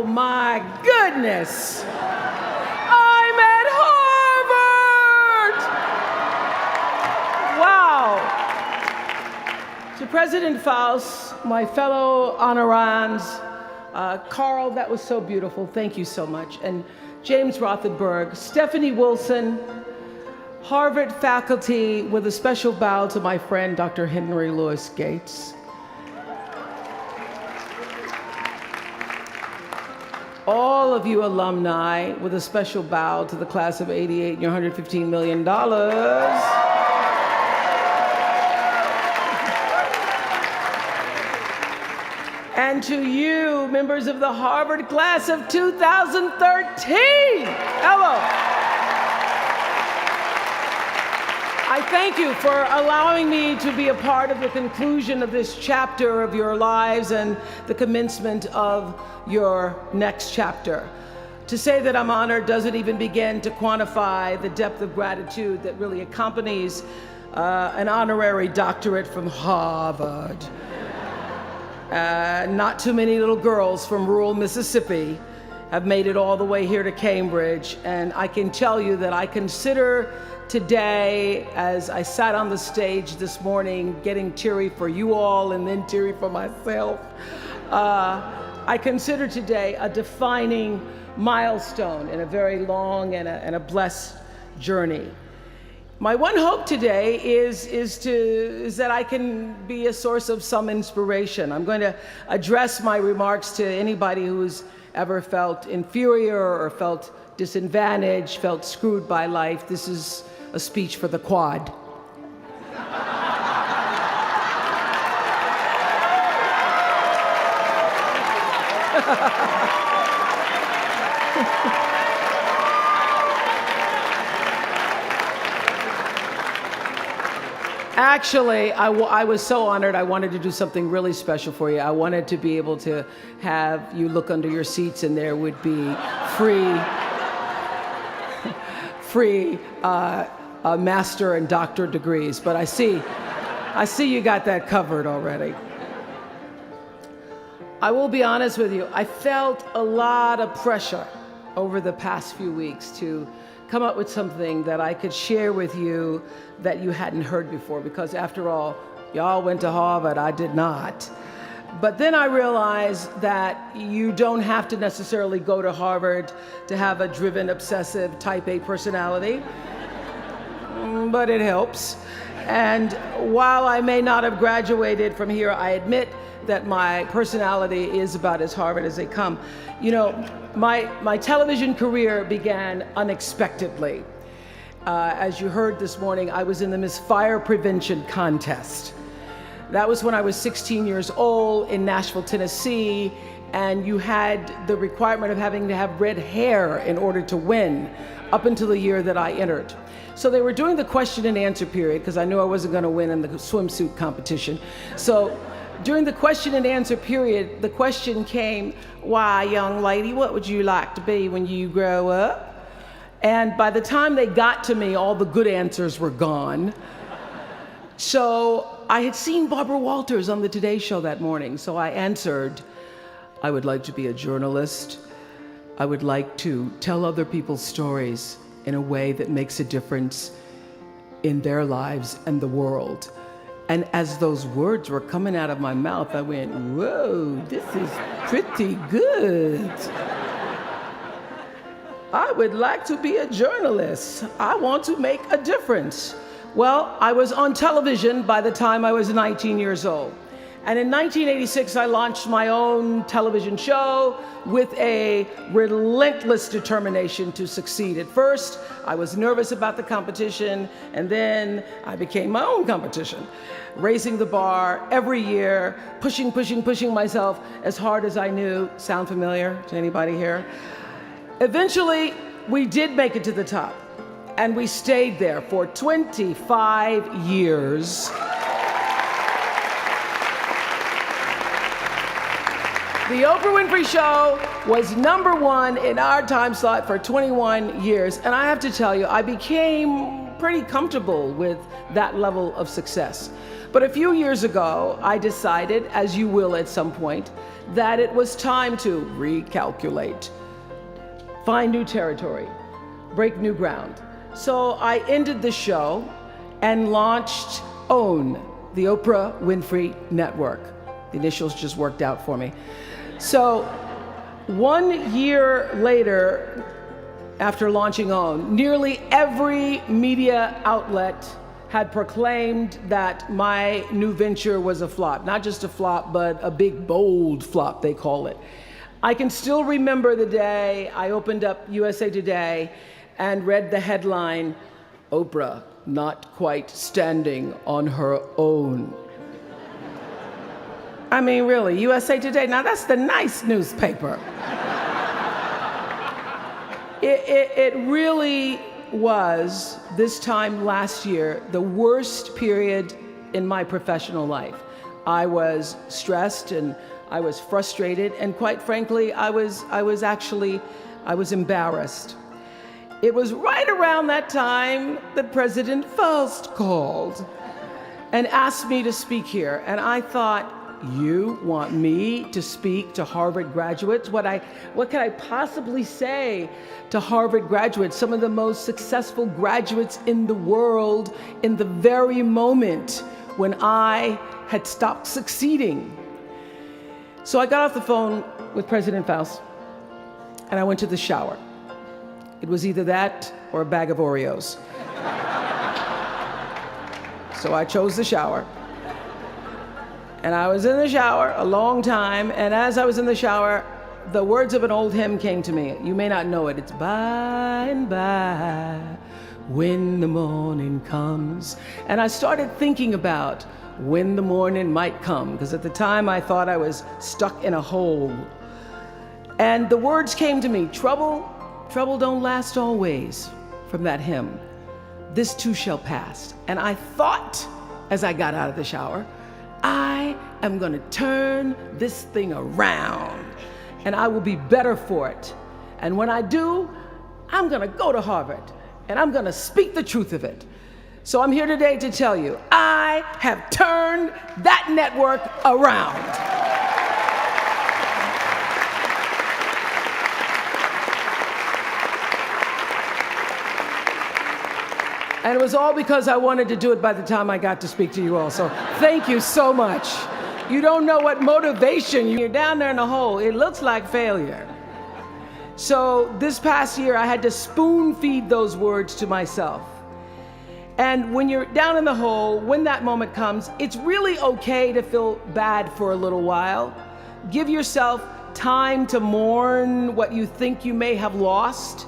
Oh my goodness! I'm at Harvard! Wow! To President Faust, my fellow honorands, Carl, that was so beautiful. Thank you so much. And James Rothenberg, Stephanie Wilson, Harvard faculty, with a special bow to my friend, Dr. Henry Louis Gates. All of you alumni, with a special bow to the class of '88 and your $115 million. And to you, members of the Harvard class of 2013. Hello. I thank you for allowing me to be a part of the conclusion of this chapter of your lives and the commencement of your next chapter. To say that I'm honored doesn't even begin to quantify the depth of gratitude that really accompanies an honorary doctorate from Harvard. Not too many little girls from rural Mississippi have made it all the way here to Cambridge, and I can tell you that I consider today, as I sat on the stage this morning getting teary for you all and then teary for myself, I consider today a defining milestone in a very long and a blessed journey. My one hope today is that I can be a source of some inspiration. I'm going to address my remarks to anybody who's ever felt inferior or felt disadvantaged, felt screwed by life. This is a speech for the quad. Actually, I was so honored. I wanted to do something really special for you. I wanted to be able to have you look under your seats and there would be free master and doctor degrees. But I see you got that covered already. I will be honest with you. I felt a lot of pressure over the past few weeks to come up with something that I could share with you that you hadn't heard before, because after all, y'all went to Harvard, I did not. But then I realized that you don't have to necessarily go to Harvard to have a driven, obsessive, type A personality, but it helps. And while I may not have graduated from here, I admit that my personality is about as Harvard as they come. You know, my television career began unexpectedly. As you heard this morning, I was in the Miss Fire Prevention contest. That was when I was 16 years old in Nashville, Tennessee, and you had the requirement of having to have red hair in order to win, up until the year that I entered. So they were doing the question and answer period, because I knew I wasn't going to win in the swimsuit competition. So during the question and answer period, the question came, "Why, young lady, what would you like to be when you grow up?" And by the time they got to me, all the good answers were gone. So I had seen Barbara Walters on the Today Show that morning, so I answered, "I would like to be a journalist. I would like to tell other people's stories in a way that makes a difference in their lives and the world." And as those words were coming out of my mouth, I went, "Whoa, this is pretty good. I would like to be a journalist. I want to make a difference." Well, I was on television by the time I was 19 years old. And in 1986, I launched my own television show with a relentless determination to succeed. At first, I was nervous about the competition, and then I became my own competition, raising the bar every year, pushing myself as hard as I knew. Sound familiar to anybody here? Eventually, we did make it to the top, and we stayed there for 25 years. The Oprah Winfrey Show was #1 in our time slot for 21 years. And I have to tell you, I became pretty comfortable with that level of success. But a few years ago, I decided, as you will at some point, that it was time to recalculate, find new territory, break new ground. So I ended the show and launched OWN, the Oprah Winfrey Network. The initials just worked out for me. So 1 year later, after launching OWN, nearly every media outlet had proclaimed that my new venture was a flop. Not just a flop, but a big, bold flop, they call it. I can still remember the day I opened up USA Today and read the headline, "Oprah not quite standing on her own." I mean, really, USA Today, now that's the nice newspaper. It really was, this time last year, the worst period in my professional life. I was stressed and I was frustrated, and quite frankly, I was embarrassed. It was right around that time that President Faust called and asked me to speak here, and I thought, you want me to speak to Harvard graduates? What can I possibly say to Harvard graduates, some of the most successful graduates in the world, in the very moment when I had stopped succeeding? So I got off the phone with President Faust and I went to the shower. It was either that or a bag of Oreos. So I chose the shower. And I was in the shower a long time, and as I was in the shower, the words of an old hymn came to me. You may not know it. It's by and by, when the morning comes. And I started thinking about when the morning might come, because at the time I thought I was stuck in a hole. And the words came to me, trouble don't last always, from that hymn. This too shall pass. And I thought, as I got out of the shower, I am going to turn this thing around and I will be better for it. And when I do, I'm going to go to Harvard and I'm going to speak the truth of it. So I'm here today to tell you, I have turned that network around. And it was all because I wanted to do it by the time I got to speak to you all. So thank you so much. You don't know what motivation, you're down there in the hole. It looks like failure. So this past year, I had to spoon feed those words to myself. And when you're down in the hole, when that moment comes, it's really okay to feel bad for a little while. Give yourself time to mourn what you think you may have lost.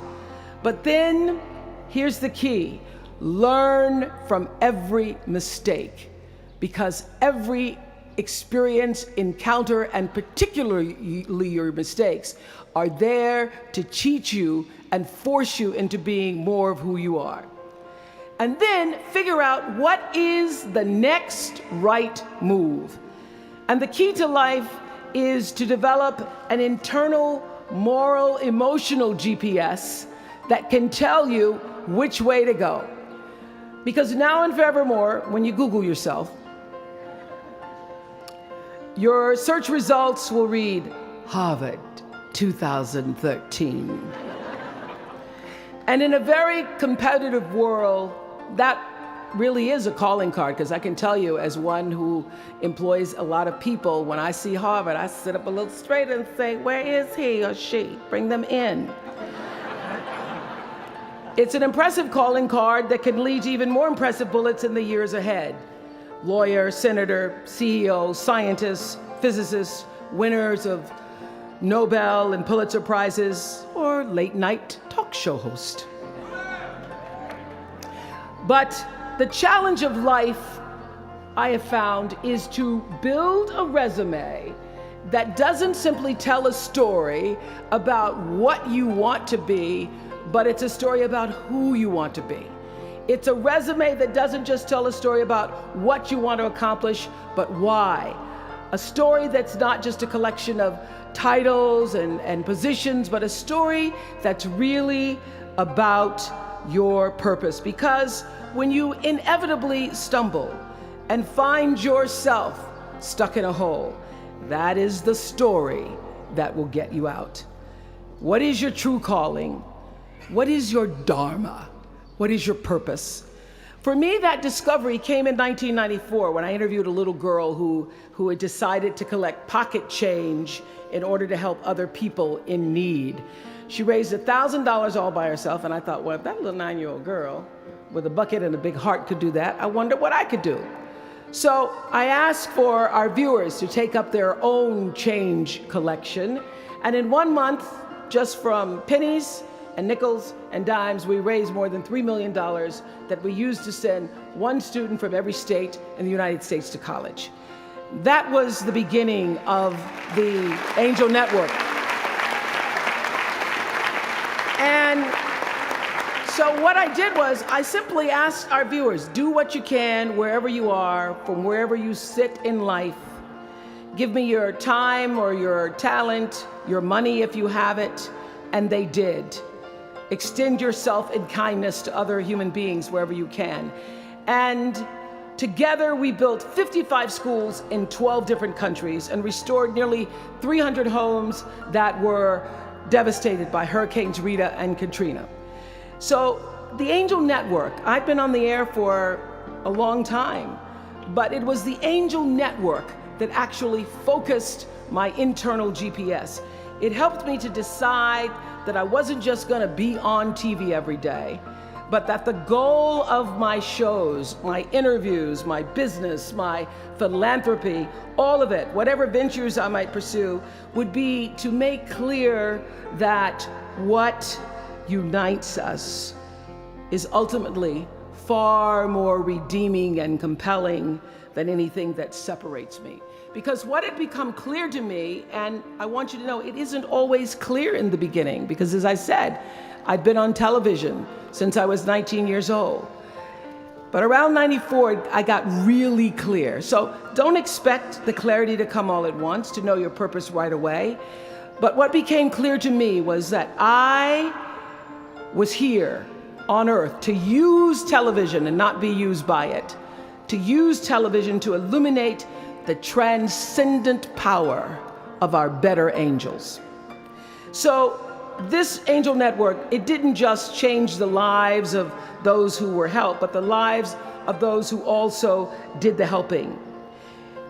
But then, here's the key. Learn from every mistake, because every experience, encounter, and particularly your mistakes are there to teach you and force you into being more of who you are. And then figure out what is the next right move. And the key to life is to develop an internal, moral, emotional GPS that can tell you which way to go. Because now and forevermore, when you Google yourself, your search results will read Harvard 2013. And in a very competitive world, that really is a calling card, because I can tell you, as one who employs a lot of people, when I see Harvard, I sit up a little straighter and say, where is he or she? Bring them in. It's an impressive calling card that can lead to even more impressive bullets in the years ahead. Lawyer, senator, CEO, scientists, physicists, winners of Nobel and Pulitzer Prizes, or late night talk show host. But the challenge of life, I have found, is to build a resume that doesn't simply tell a story about what you want to be, but it's a story about who you want to be. It's a resume that doesn't just tell a story about what you want to accomplish, but why. A story that's not just a collection of titles and positions, but a story that's really about your purpose. Because when you inevitably stumble and find yourself stuck in a hole, that is the story that will get you out. What is your true calling? What is your dharma? What is your purpose? For me, that discovery came in 1994 when I interviewed a little girl who had decided to collect pocket change in order to help other people in need. She raised $1,000 all by herself, and I thought, well, if that little 9-year-old girl with a bucket and a big heart could do that, I wonder what I could do. So I asked for our viewers to take up their own change collection, and in 1 month, just from pennies and nickels and dimes, we raised more than $3 million that we used to send one student from every state in the United States to college. That was the beginning of the Angel Network. And so what I did was I simply asked our viewers, do what you can wherever you are, from wherever you sit in life. Give me your time or your talent, your money if you have it, and they did. Extend yourself in kindness to other human beings wherever you can. And together we built 55 schools in 12 different countries and restored nearly 300 homes that were devastated by Hurricanes Rita and Katrina. So the Angel Network, I've been on the air for a long time, but it was the Angel Network that actually focused my internal GPS. It helped me to decide that I wasn't just gonna be on TV every day, but that the goal of my shows, my interviews, my business, my philanthropy, all of it, whatever ventures I might pursue, would be to make clear that what unites us is ultimately far more redeeming and compelling than anything that separates me. Because what had become clear to me, and I want you to know, it isn't always clear in the beginning, because as I said, I'd been on television since I was 19 years old. But around 94, I got really clear. So don't expect the clarity to come all at once, to know your purpose right away. But what became clear to me was that I was here on earth to use television and not be used by it, to use television to illuminate the transcendent power of our better angels. So this Angel Network, it didn't just change the lives of those who were helped, but the lives of those who also did the helping.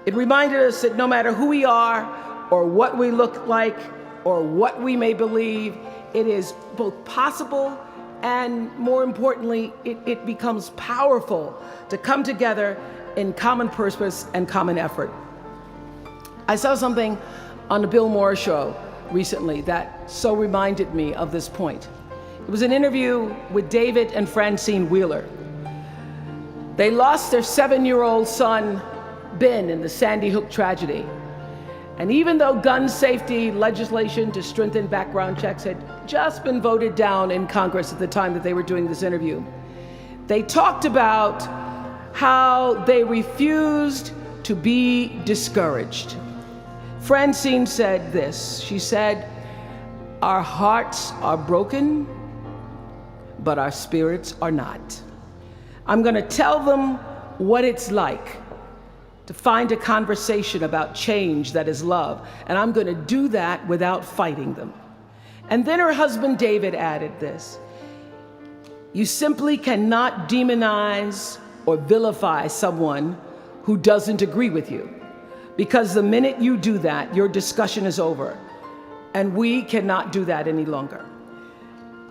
It reminded us that no matter who we are, or what we look like, or what we may believe, it is both possible and, more importantly, it becomes powerful to come together in common purpose and common effort. I saw something on the Bill Maher show recently that so reminded me of this point. It was an interview with David and Francine Wheeler. They lost their 7-year-old son, Ben, in the Sandy Hook tragedy. And even though gun safety legislation to strengthen background checks had just been voted down in Congress at the time that they were doing this interview, they talked about how they refused to be discouraged. Francine said this. She said, "Our hearts are broken, but our spirits are not. I'm going to tell them what it's like to find a conversation about change that is love, and I'm going to do that without fighting them." And then her husband David added this: "You simply cannot demonize or vilify someone who doesn't agree with you, because the minute you do that, your discussion is over, and we cannot do that any longer.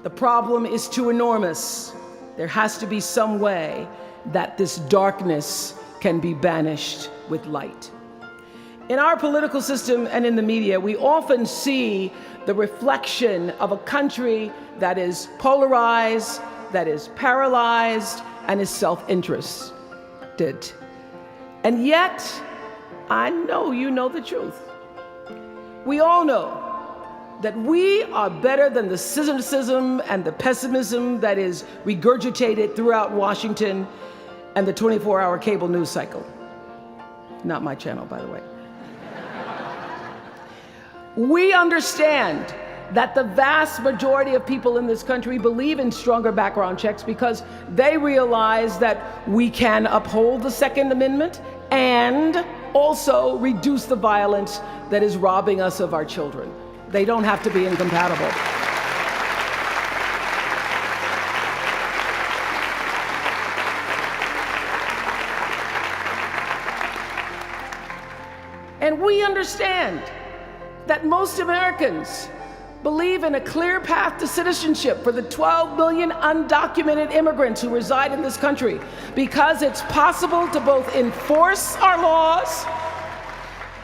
The problem is too enormous. There has to be some way that this darkness can be banished with light." In our political system and in the media, we often see the reflection of a country that is polarized, that is paralyzed, and is self-interested. And yet, I know you know the truth. We all know that we are better than the cynicism and the pessimism that is regurgitated throughout Washington and the 24-hour cable news cycle. Not my channel, by the way. We understand that the vast majority of people in this country believe in stronger background checks because they realize that we can uphold the Second Amendment and also reduce the violence that is robbing us of our children. They don't have to be incompatible. And we understand that most Americans believe in a clear path to citizenship for the 12 million undocumented immigrants who reside in this country, because it's possible to both enforce our laws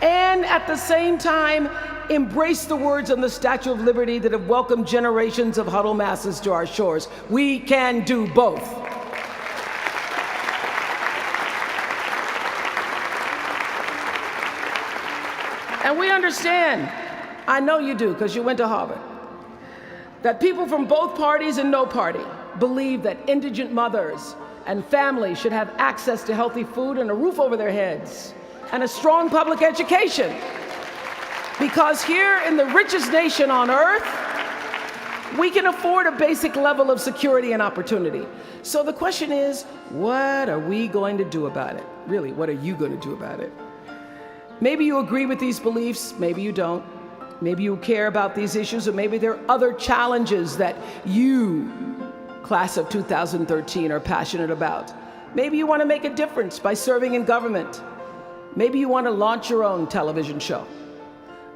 and at the same time embrace the words on the Statue of Liberty that have welcomed generations of huddled masses to our shores. We can do both. And we understand, I know you do because you went to Harvard, that people from both parties and no party believe that indigent mothers and families should have access to healthy food and a roof over their heads and a strong public education. Because here in the richest nation on earth, we can afford a basic level of security and opportunity. So the question is, what are we going to do about it? Really, what are you going to do about it? Maybe you agree with these beliefs, maybe you don't. Maybe you care about these issues, or maybe there are other challenges that you, class of 2013, are passionate about. Maybe you want to make a difference by serving in government. Maybe you want to launch your own television show.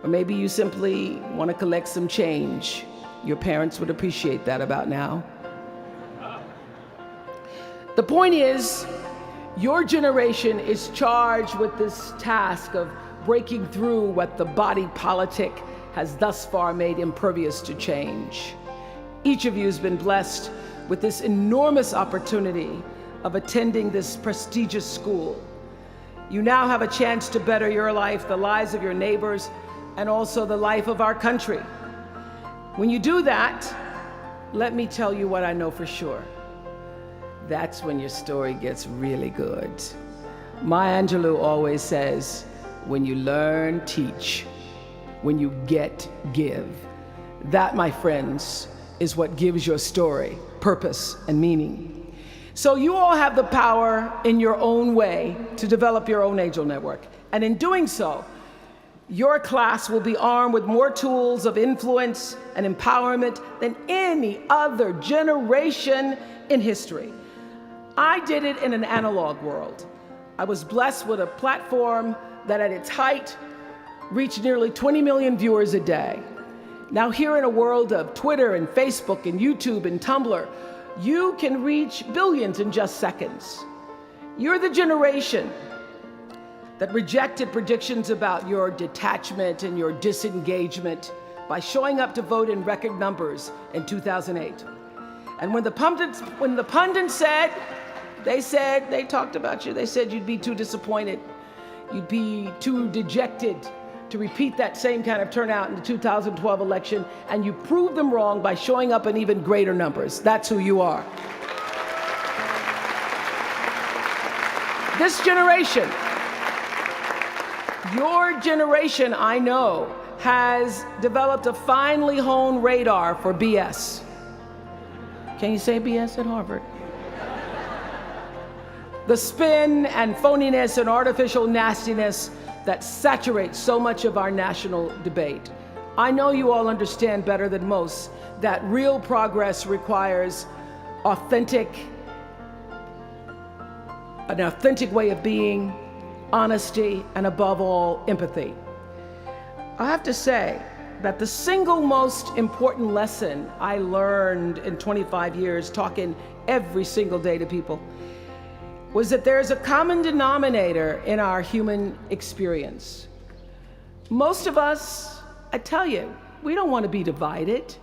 Or maybe you simply want to collect some change. Your parents would appreciate that about now. The point is, your generation is charged with this task of breaking through what the body politic has thus far made impervious to change. Each of you has been blessed with this enormous opportunity of attending this prestigious school. You now have a chance to better your life, the lives of your neighbors, and also the life of our country. When you do that, let me tell you what I know for sure. That's when your story gets really good. Maya Angelou always says, when you learn, teach. When you get, give. That, my friends, is what gives your story purpose and meaning. So you all have the power in your own way to develop your own angel network. And in doing so, your class will be armed with more tools of influence and empowerment than any other generation in history. I did it in an analog world. I was blessed with a platform that at its height reached nearly 20 million viewers a day. Now here in a world of Twitter and Facebook and YouTube and Tumblr, you can reach billions in just seconds. You're the generation that rejected predictions about your detachment and your disengagement by showing up to vote in record numbers in 2008. And when the pundits said, they talked about you, they said you'd be too disappointed, you'd be too dejected to repeat that same kind of turnout in the 2012 election, and you proved them wrong by showing up in even greater numbers. That's who you are. This generation, your generation, I know, has developed a finely honed radar for BS. Can you say BS at Harvard? The spin and phoniness and artificial nastiness that saturates so much of our national debate. I know you all understand better than most that real progress requires an authentic way of being, honesty, and above all, empathy. I have to say that the single most important lesson I learned in 25 years talking every single day to people was that there's a common denominator in our human experience. Most of us, I tell you, we don't want to be divided.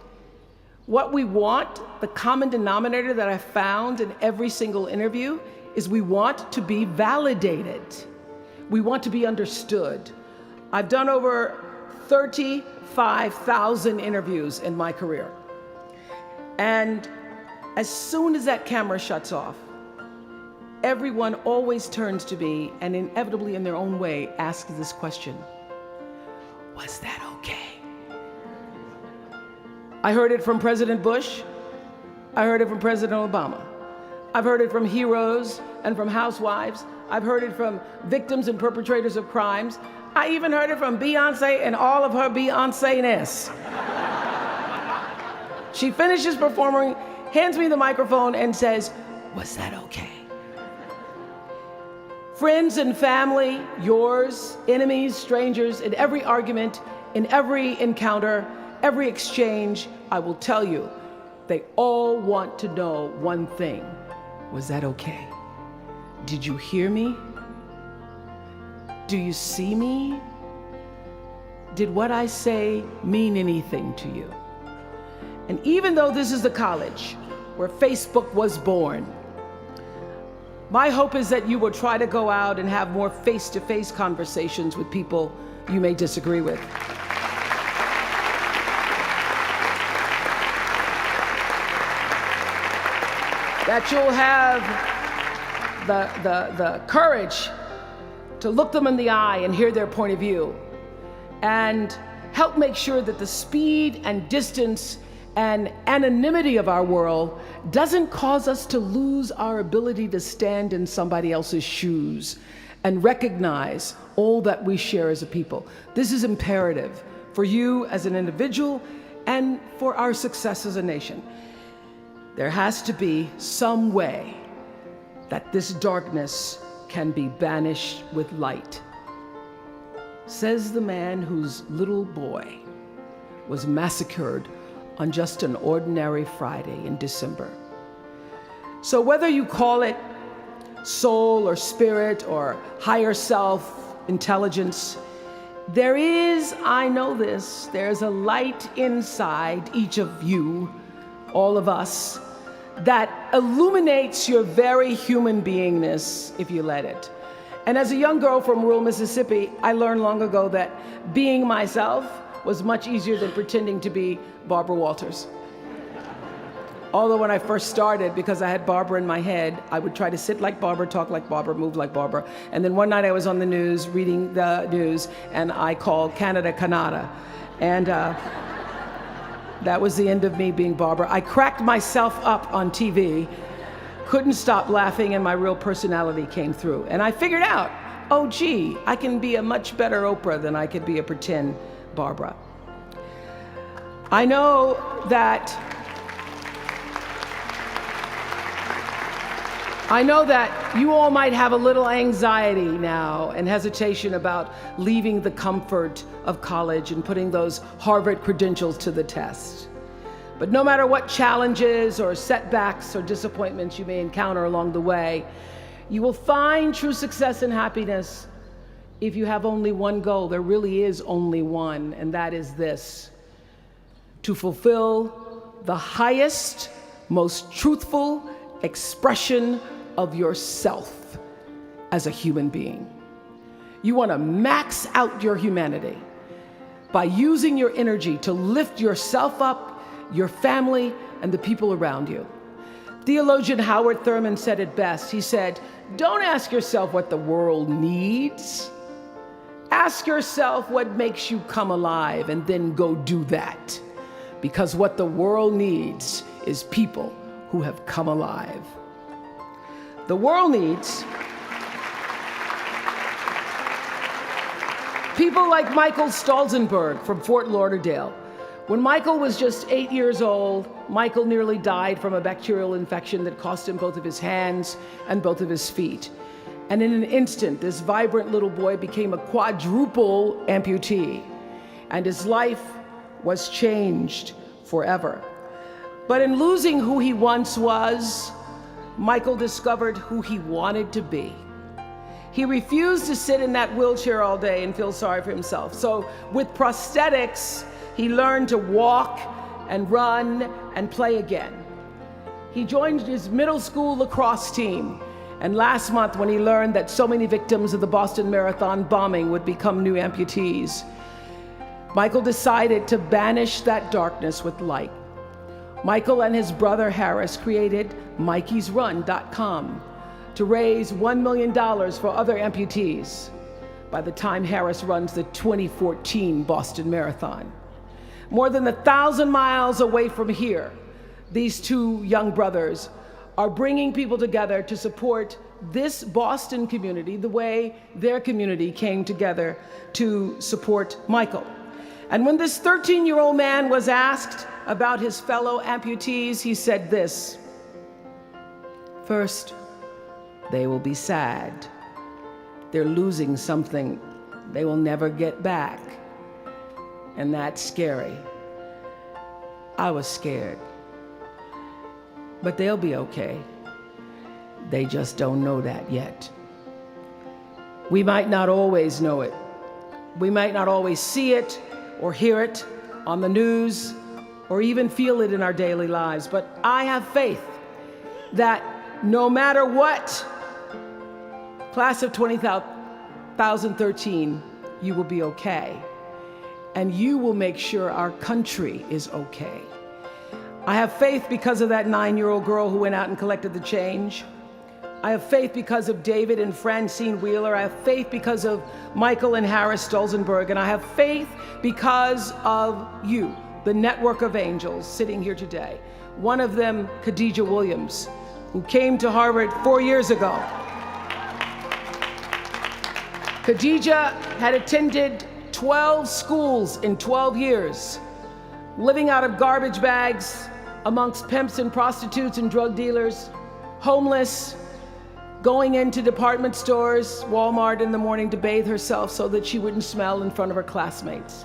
What we want, the common denominator that I found in every single interview, is we want to be validated. We want to be understood. I've done over 35,000 interviews in my career. And as soon as that camera shuts off, everyone always turns to me and inevitably in their own way asks this question: was that okay? I heard it from President Bush. I heard it from President Obama. I've heard it from heroes and from housewives. I've heard it from victims and perpetrators of crimes. I even heard it from Beyonce and all of her Beyonce-ness. She finishes performing, hands me the microphone and says, "Was that okay?" Friends and family, yours, enemies, strangers, in every argument, in every encounter, every exchange, I will tell you, they all want to know one thing. Was that okay? Did you hear me? Do you see me? Did what I say mean anything to you? And even though this is the college where Facebook was born, my hope is that you will try to go out and have more face-to-face conversations with people you may disagree with. That you'll have the courage to look them in the eye and hear their point of view, and help make sure that the speed and distance and anonymity of our world doesn't cause us to lose our ability to stand in somebody else's shoes and recognize all that we share as a people. This is imperative for you as an individual and for our success as a nation. There has to be some way that this darkness can be banished with light. Says the man whose little boy was massacred on just an ordinary Friday in December. So whether you call it soul or spirit or higher self, intelligence, there is, I know this, there's a light inside each of you, all of us, that illuminates your very human beingness if you let it. And as a young girl from rural Mississippi, I learned long ago that being myself was much easier than pretending to be Barbara Walters. Although when I first started, because I had Barbara in my head, I would try to sit like Barbara, talk like Barbara, move like Barbara. And then one night I was on the news, reading the news, and I called Canada, Canada. And that was the end of me being Barbara. I cracked myself up on TV, couldn't stop laughing, and my real personality came through. And I figured out, oh gee, I can be a much better Oprah than I could be a pretend Barbara. I know that you all might have a little anxiety now and hesitation about leaving the comfort of college and putting those Harvard credentials to the test. But no matter what challenges or setbacks or disappointments you may encounter along the way, you will find true success and happiness if you have only one goal. There really is only one, and that is this: to fulfill the highest, most truthful expression of yourself as a human being. You want to max out your humanity by using your energy to lift yourself up, your family, and the people around you. Theologian Howard Thurman said it best. He said, "Don't ask yourself what the world needs. Ask yourself what makes you come alive, and then go do that. Because what the world needs is people who have come alive." The world needs people like Michael Stolzenberg from Fort Lauderdale. When Michael was just 8 years old, Michael nearly died from a bacterial infection that cost him both of his hands and both of his feet. And in an instant, this vibrant little boy became a quadruple amputee, and his life was changed forever. But in losing who he once was, Michael discovered who he wanted to be. He refused to sit in that wheelchair all day and feel sorry for himself. So with prosthetics, he learned to walk and run and play again. He joined his middle school lacrosse team. And last month, when he learned that so many victims of the Boston Marathon bombing would become new amputees, Michael decided to banish that darkness with light. Michael and his brother Harris created MikeysRun.com to raise $1 million for other amputees by the time Harris runs the 2014 Boston Marathon. More than 1,000 miles away from here, these two young brothers are bringing people together to support this Boston community the way their community came together to support Michael. And when this 13-year-old man was asked about his fellow amputees, he said this: first, they will be sad. They're losing something they will never get back. And that's scary. I was scared. But they'll be okay. They just don't know that yet. We might not always know it. We might not always see it or hear it on the news or even feel it in our daily lives. But I have faith that no matter what, class of 2013, you will be okay. And you will make sure our country is okay. I have faith because of that 9-year-old girl who went out and collected the change. I have faith because of David and Francine Wheeler. I have faith because of Michael and Harris Stolzenberg. And I have faith because of you, the network of angels sitting here today. One of them, Khadijah Williams, who came to Harvard 4 years ago. Khadijah had attended 12 schools in 12 years, living out of garbage bags amongst pimps and prostitutes and drug dealers, homeless, going into department stores, Walmart in the morning to bathe herself so that she wouldn't smell in front of her classmates.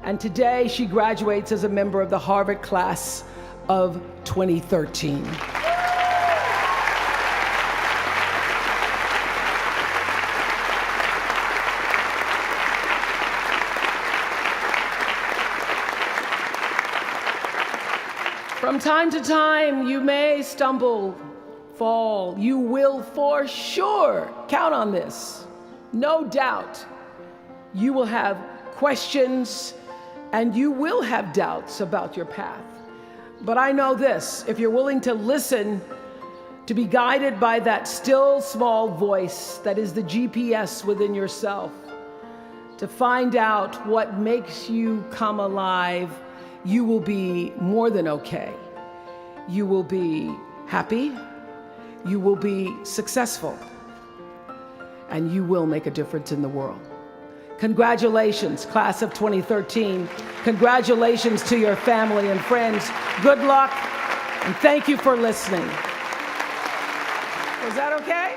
And today she graduates as a member of the Harvard class of 2013. From time to time, you may stumble, fall. You will for sure count on this. No doubt. You will have questions and you will have doubts about your path. But I know this: if you're willing to listen, to be guided by that still small voice that is the GPS within yourself, to find out what makes you come alive, you will be more than okay. You will be happy, you will be successful, and you will make a difference in the world. Congratulations, class of 2013. Congratulations to your family and friends. Good luck, and thank you for listening. Was that okay?